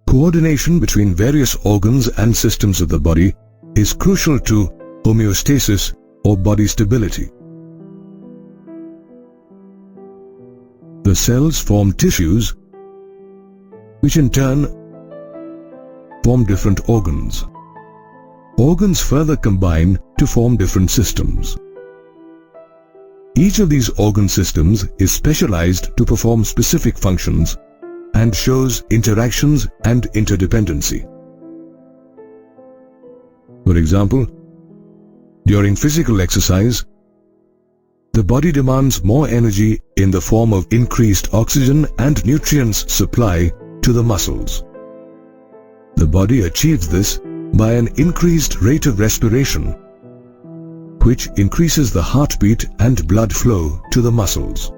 Coordination between various organs and systems of the body is crucial to homeostasis or body stability. The cells form tissues, which in turn form different organs. Organs further combine to form different systems. Each of these organ systems is specialized to perform specific functions and shows interactions and interdependency. For example, during physical exercise, the body demands more energy in the form of increased oxygen and nutrients supply to the muscles. The body achieves this by an increased rate of respiration, which increases the heartbeat and blood flow to the muscles.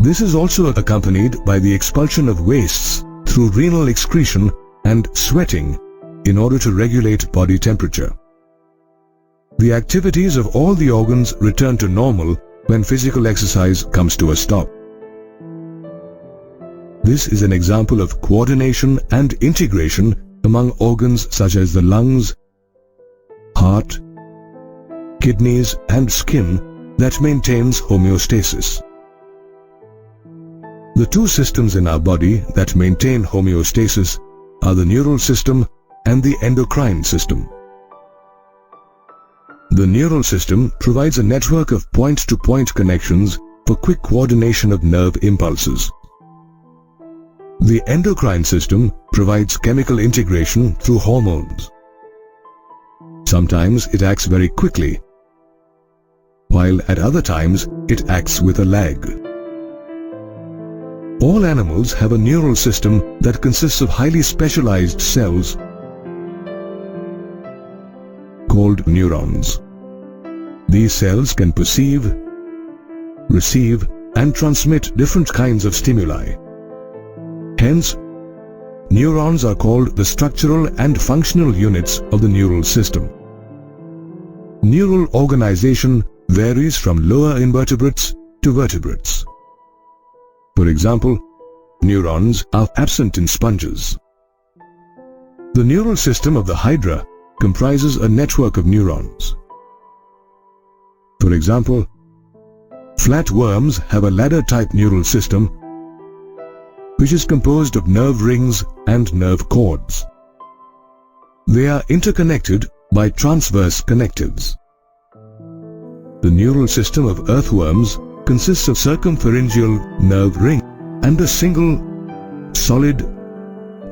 This is also accompanied by the expulsion of wastes through renal excretion and sweating in order to regulate body temperature. The activities of all the organs return to normal when physical exercise comes to a stop. This is an example of coordination and integration among organs such as the lungs, heart, kidneys, and skin that maintains homeostasis. The two systems in our body that maintain homeostasis are the neural system and the endocrine system. The neural system provides a network of point-to-point connections for quick coordination of nerve impulses. The endocrine system provides chemical integration through hormones. Sometimes it acts very quickly, while at other times it acts with a lag. All animals have a neural system that consists of highly specialized cells called neurons. These cells can perceive, receive, and transmit different kinds of stimuli. Hence, neurons are called the structural and functional units of the neural system. Neural organization varies from lower invertebrates to vertebrates. For example, neurons are absent in sponges. The neural system of the hydra comprises a network of neurons. For example, flatworms have a ladder-type neural system which is composed of nerve rings and nerve cords. They are interconnected by transverse connectives. The neural system of earthworms consists of circumpharyngeal nerve ring and a single, solid,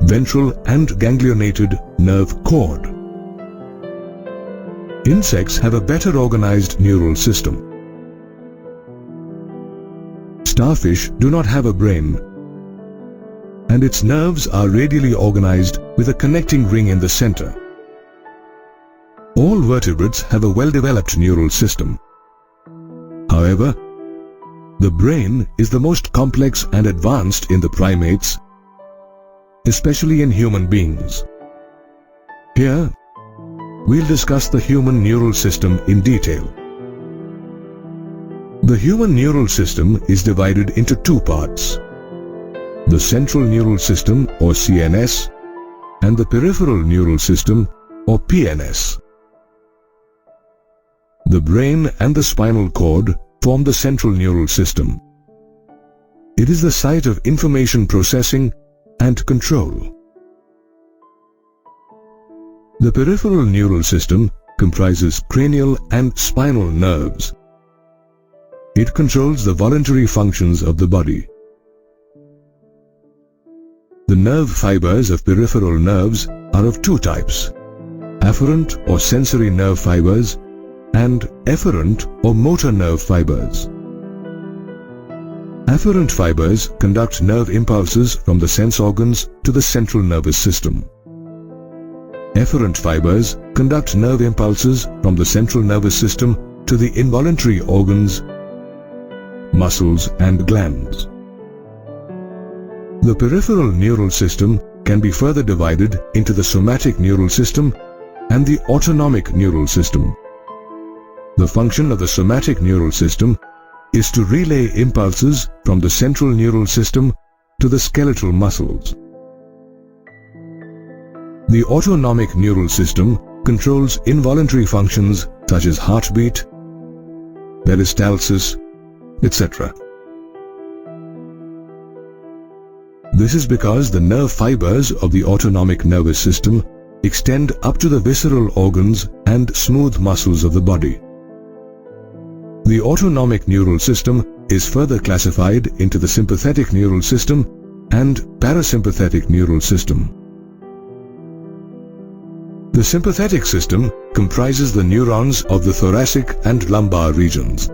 ventral and ganglionated nerve cord. Insects have a better organized neural system. Starfish do not have a brain, and its nerves are radially organized with a connecting ring in the center. All vertebrates have a well-developed neural system. However, the brain is the most complex and advanced in the primates, especially in human beings. Here, we'll discuss the human neural system in detail. The human neural system is divided into two parts: the central neural system, or CNS, and the peripheral neural system, or PNS. The brain and the spinal cord form the central neural system. It is the site of information processing and control. The peripheral neural system comprises cranial and spinal nerves. It controls the voluntary functions of the body. The nerve fibers of peripheral nerves are of two types: afferent or sensory nerve fibers and efferent or motor nerve fibers. Afferent fibers conduct nerve impulses from the sense organs to the central nervous system. Efferent fibers conduct nerve impulses from the central nervous system to the involuntary organs, muscles and glands. The peripheral neural system can be further divided into the somatic neural system and the autonomic neural system. The function of the somatic neural system is to relay impulses from the central neural system to the skeletal muscles. The autonomic neural system controls involuntary functions such as heartbeat, peristalsis, etc. This is because the nerve fibers of the autonomic nervous system extend up to the visceral organs and smooth muscles of the body. The autonomic neural system is further classified into the sympathetic neural system and parasympathetic neural system. The sympathetic system comprises the neurons of the thoracic and lumbar regions.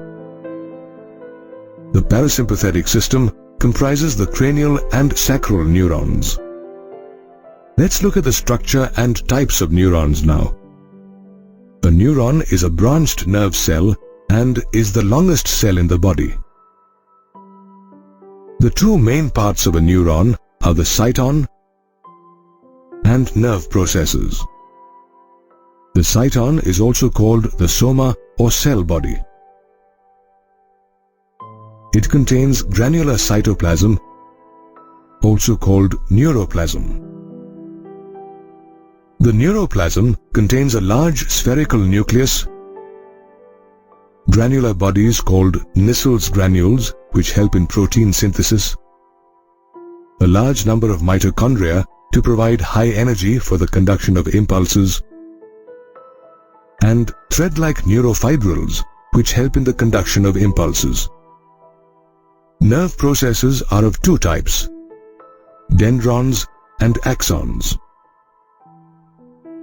The parasympathetic system comprises the cranial and sacral neurons. Let's look at the structure and types of neurons now. A neuron is a branched nerve cell and is the longest cell in the body. The two main parts of a neuron are the cyton and nerve processes. The cyton is also called the soma or cell body. It contains granular cytoplasm, also called neuroplasm. The neuroplasm contains a large spherical nucleus, granular bodies called Nissel's granules, which help in protein synthesis, a large number of mitochondria to provide high energy for the conduction of impulses, and thread-like neurofibrils, which help in the conduction of impulses. Nerve processes are of two types, dendrons and axons.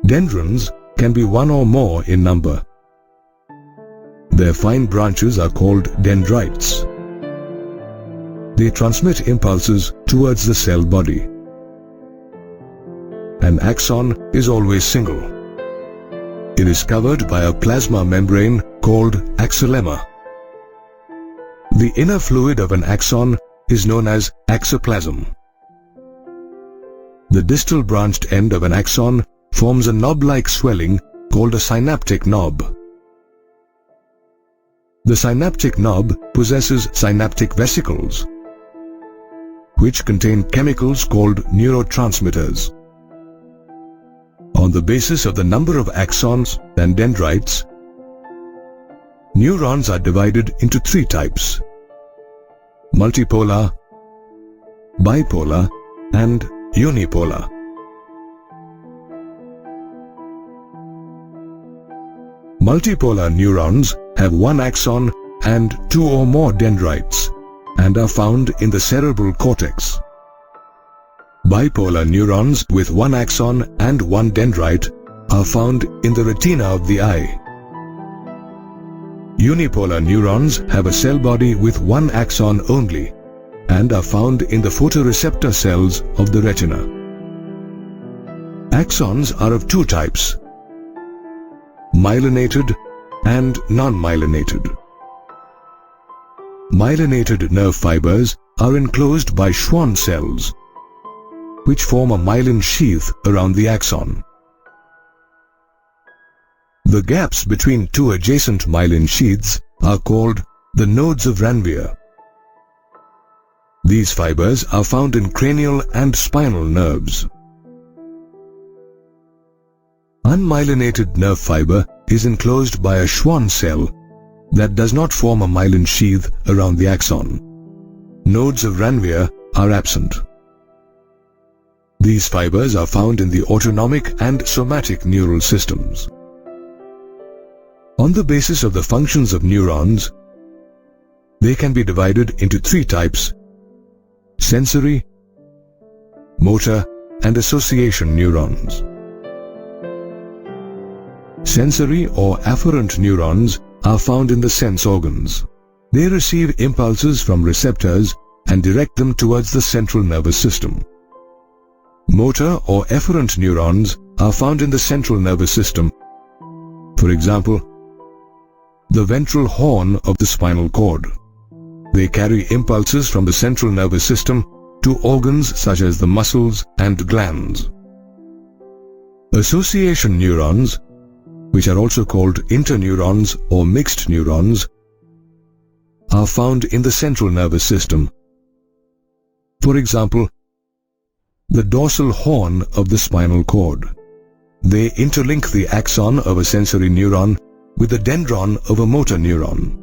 Dendrons can be one or more in number. Their fine branches are called dendrites. They transmit impulses towards the cell body. An axon is always single. It is covered by a plasma membrane called axolemma. The inner fluid of an axon is known as axoplasm. The distal branched end of an axon forms a knob-like swelling called a synaptic knob. The synaptic knob possesses synaptic vesicles, which contain chemicals called neurotransmitters. On the basis of the number of axons and dendrites, neurons are divided into three types: multipolar, bipolar, and unipolar. Multipolar neurons have one axon and two or more dendrites and are found in the cerebral cortex. Bipolar neurons with one axon and one dendrite are found in the retina of the eye. Unipolar neurons have a cell body with one axon only and are found in the photoreceptor cells of the retina. Axons are of two types, myelinated and non-myelinated. Myelinated nerve fibers are enclosed by Schwann cells, which form a myelin sheath around the axon. The gaps between two adjacent myelin sheaths are called the nodes of Ranvier. These fibers are found in cranial and spinal nerves. Unmyelinated nerve fiber is enclosed by a Schwann cell that does not form a myelin sheath around the axon. Nodes of Ranvier are absent. These fibers are found in the autonomic and somatic neural systems. On the basis of the functions of neurons, they can be divided into three types: sensory, motor, and association neurons. Sensory or afferent neurons are found in the sense organs. They receive impulses from receptors and direct them towards the central nervous system. Motor or efferent neurons are found in the central nervous system. For example, the ventral horn of the spinal cord. They carry impulses from the central nervous system to organs such as the muscles and glands. Association neurons, which are also called interneurons or mixed neurons, are found in the central nervous system. For example, the dorsal horn of the spinal cord. They interlink the axon of a sensory neuron with the dendron of a motor neuron.